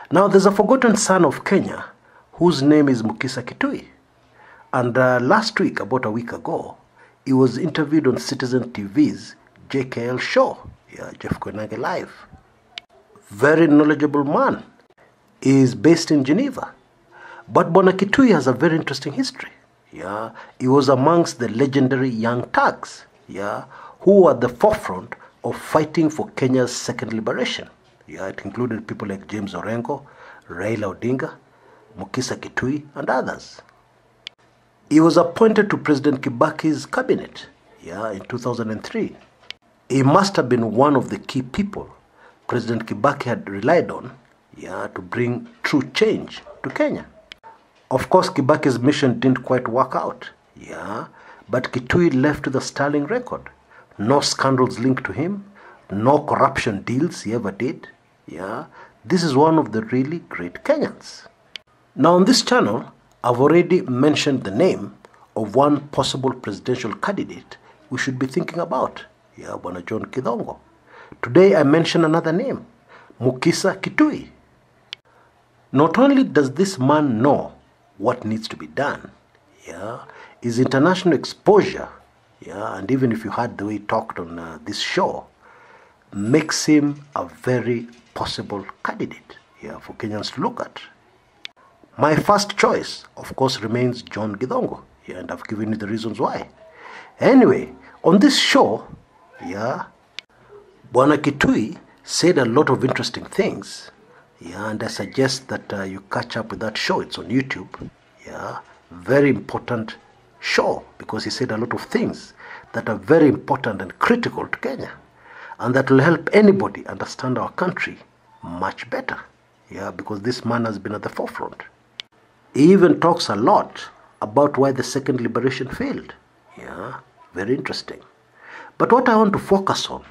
Now, there's a forgotten son of Kenya whose name is Mukhisa Kituyi. And last week, about a week ago, he was interviewed on Citizen TV's JKL show, Jeff Koinange Live. Very knowledgeable man. He is based in Geneva. But Bwana Kituyi has a very interesting history. He was amongst the legendary young thugs, who were at the forefront of fighting for Kenya's second liberation. It included people like James Orengo, Raila Odinga, Mukhisa Kituyi, and others. He was appointed to President Kibaki's cabinet, in 2003. He must have been one of the key people President Kibaki had relied on, to bring true change to Kenya. Of course, Kibaki's mission didn't quite work out, but Kituyi left with a sterling record. No scandals linked to him, no corruption deals he ever did. This is one of the really great Kenyans. Now on this channel, I've already mentioned the name of one possible presidential candidate we should be thinking about, Bwana John Kidhongo. Today I mention another name, Mukhisa Kituyi. Not only does this man know what needs to be done, his international exposure, and even if you heard the way he talked on this show, makes him a very possible candidate for Kenyans to look at. My first choice, of course, remains John Kidhongo, and I've given you the reasons why. Anyway, on this show, Bwana Kituyi said a lot of interesting things, and I suggest that you catch up with that show. It's on YouTube. Very important show, because he said a lot of things that are very important and critical to Kenya, and that will help anybody understand our country much better, because this man has been at the forefront. He even talks a lot about why the second liberation failed. Very interesting. But what I want to focus on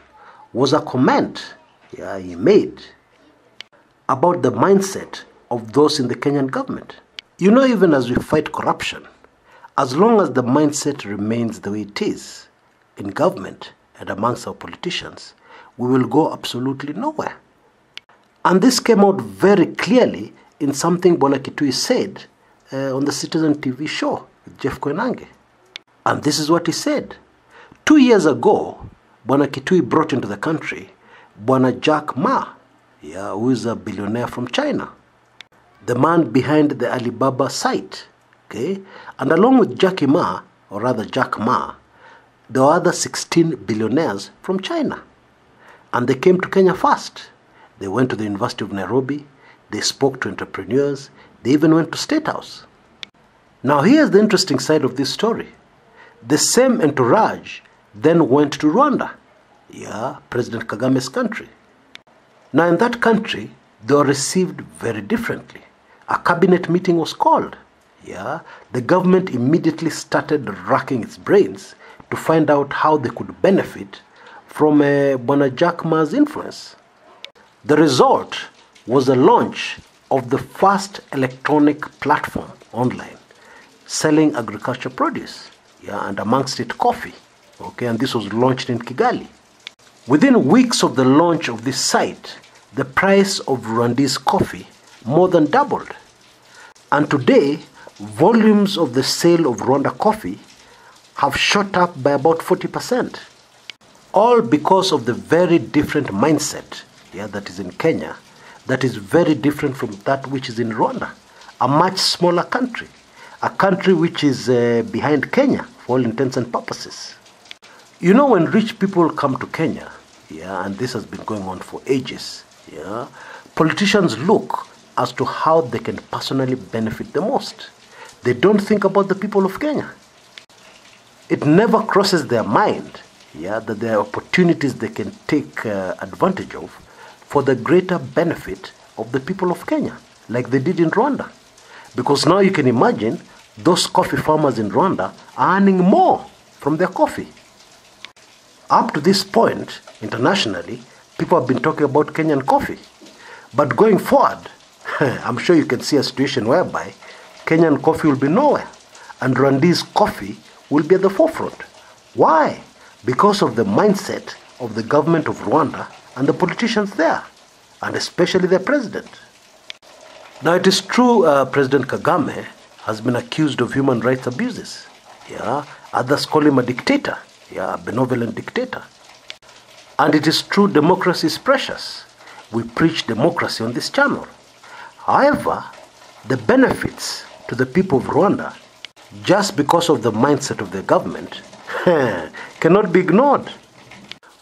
was a comment he made about the mindset of those in the Kenyan government. Even as we fight corruption, as long as the mindset remains the way it is in government and amongst our politicians, we will go absolutely nowhere. And this came out very clearly in something Bwana Kituyi said on the Citizen TV show with Jeff Koinange. And this is what he said. 2 years ago, Bwana Kituyi brought into the country Bwana Jack Ma, who is a billionaire from China, the man behind the Alibaba site. And along with Jack Ma, there were other 16 billionaires from China. And they came to Kenya first. They went to the University of Nairobi, they spoke to entrepreneurs, they even went to State House. Now here's the interesting side of this story. The same entourage then went to Rwanda, President Kagame's country. Now in that country, they were received very differently. A cabinet meeting was called. The government immediately started racking its brains to find out how they could benefit from Bwana Jack Ma's influence. The result was the launch of the first electronic platform online selling agricultural produce, and amongst it coffee. And this was launched in Kigali. Within weeks of the launch of this site, the price of Rwandese coffee more than doubled. And today, volumes of the sale of Rwanda coffee have shot up by about 40%. All because of the very different mindset that is in Kenya, that is very different from that which is in Rwanda, a much smaller country, a country which is behind Kenya for all intents and purposes. You know, when rich people come to Kenya, and this has been going on for ages, politicians look as to how they can personally benefit the most. They don't think about the people of Kenya. It never crosses their mind that there are opportunities they can take advantage of for the greater benefit of the people of Kenya, like they did in Rwanda. Because now you can imagine those coffee farmers in Rwanda are earning more from their coffee. Up to this point, internationally, people have been talking about Kenyan coffee. But going forward, I'm sure you can see a situation whereby Kenyan coffee will be nowhere, and Rwandese coffee will be at the forefront. Why? Because of the mindset of the government of Rwanda and the politicians there, and especially their president. Now it is true President Kagame has been accused of human rights abuses. Others call him a dictator, a benevolent dictator. And it is true democracy is precious. We preach democracy on this channel. However, the benefits to the people of Rwanda, just because of the mindset of the government, cannot be ignored.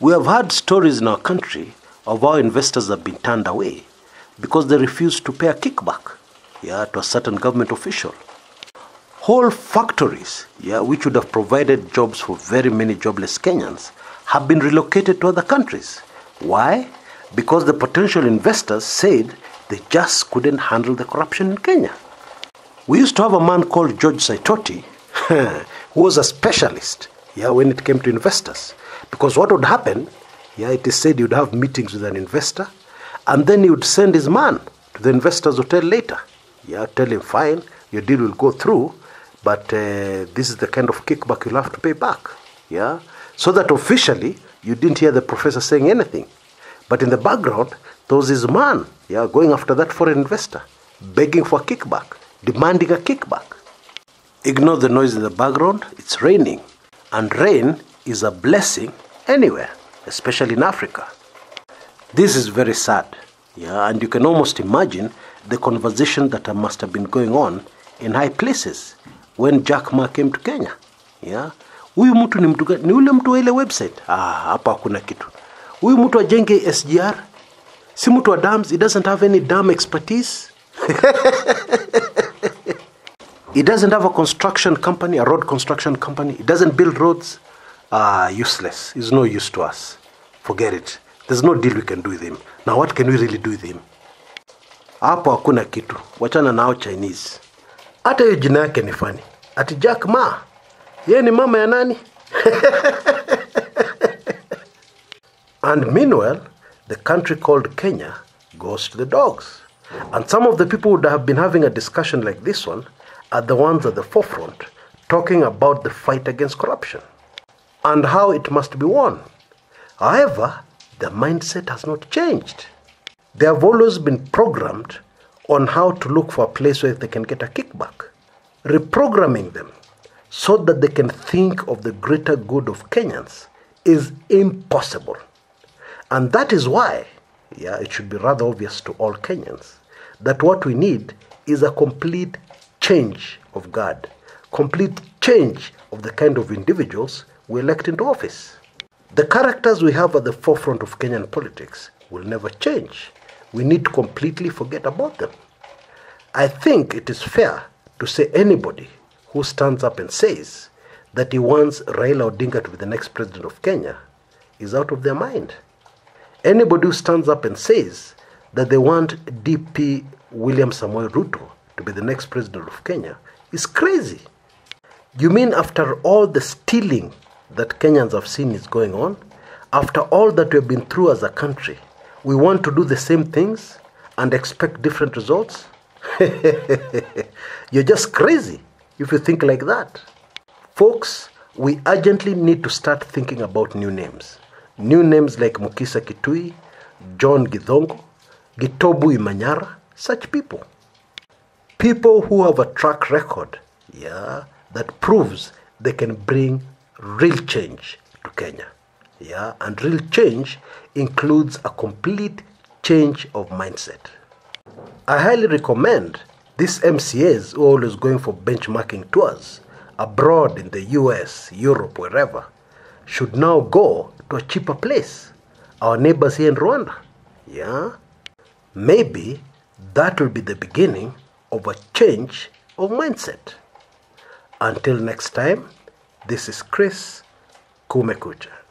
We have heard stories in our country of how investors have been turned away because they refused to pay a kickback to a certain government official. Whole factories which would have provided jobs for very many jobless Kenyans have been relocated to other countries. Why? Because the potential investors said they just couldn't handle the corruption in Kenya. We used to have a man called George Saitoti who was a specialist when it came to investors. Because what would happen, it is said he would have meetings with an investor, and then he would send his man to the investor's hotel later. Tell him, fine, your deal will go through, but this is the kind of kickback you'll have to pay back. So that officially, you didn't hear the professor saying anything. But in the background, there was his man, going after that foreign investor, begging for a kickback, demanding a kickback. Ignore the noise in the background, it's raining. And rain is a blessing anywhere, especially in Africa. This is very sad, and you can almost imagine the conversation that must have been going on in high places when Jack Ma came to Kenya. Huyu mtu ni mtu gani? Ni ule mtu wa ile website. Hapa hakuna kitu. Huyu mtu ajenge SGR. Si mtu wa dams, he doesn't have any dam expertise. He doesn't have a construction company, a road construction company. He doesn't build roads. Useless. He's no use to us. Forget it. There's no deal we can do with him. Now what can we really do with him? Hapo hakuna kitu. Wachana nao Chinese. Hata hiyo jina yake ni funny. Ati Jack Ma. Yeye ni mama ya nani? And meanwhile, the country called Kenya goes to the dogs. And some of the people who would have been having a discussion like this one are the ones at the forefront, talking about the fight against corruption and how it must be won. However, their mindset has not changed. They have always been programmed on how to look for a place where they can get a kickback. Reprogramming them so that they can think of the greater good of Kenyans is impossible. And that is why, it should be rather obvious to all Kenyans that what we need is a complete change of guard, complete change of the kind of individuals we elect into office. The characters we have at the forefront of Kenyan politics will never change. We need to completely forget about them. I think it is fair to say anybody who stands up and says that he wants Raila Odinga to be the next president of Kenya is out of their mind. Anybody who stands up and says that they want DP William Samoei Ruto to be the next president of Kenya is crazy. You mean after all the stealing that Kenyans have seen is going on, after all that we have been through as a country, we want to do the same things and expect different results? You're just crazy if you think like that. Folks, we urgently need to start thinking about new names. New names like Mukhisa Kituyi, John Githongo, Gitobu Imanyara, such people. People who have a track record, that proves they can bring real change to Kenya. Yeah, and real change includes a complete change of mindset. I highly recommend these MCAs who are always going for benchmarking tours abroad in the US, Europe, wherever, should now go to a cheaper place. Our neighbors here in Rwanda. Yeah? Maybe that will be the beginning of a change of mindset. Until next time, this is Chris Kumekucha.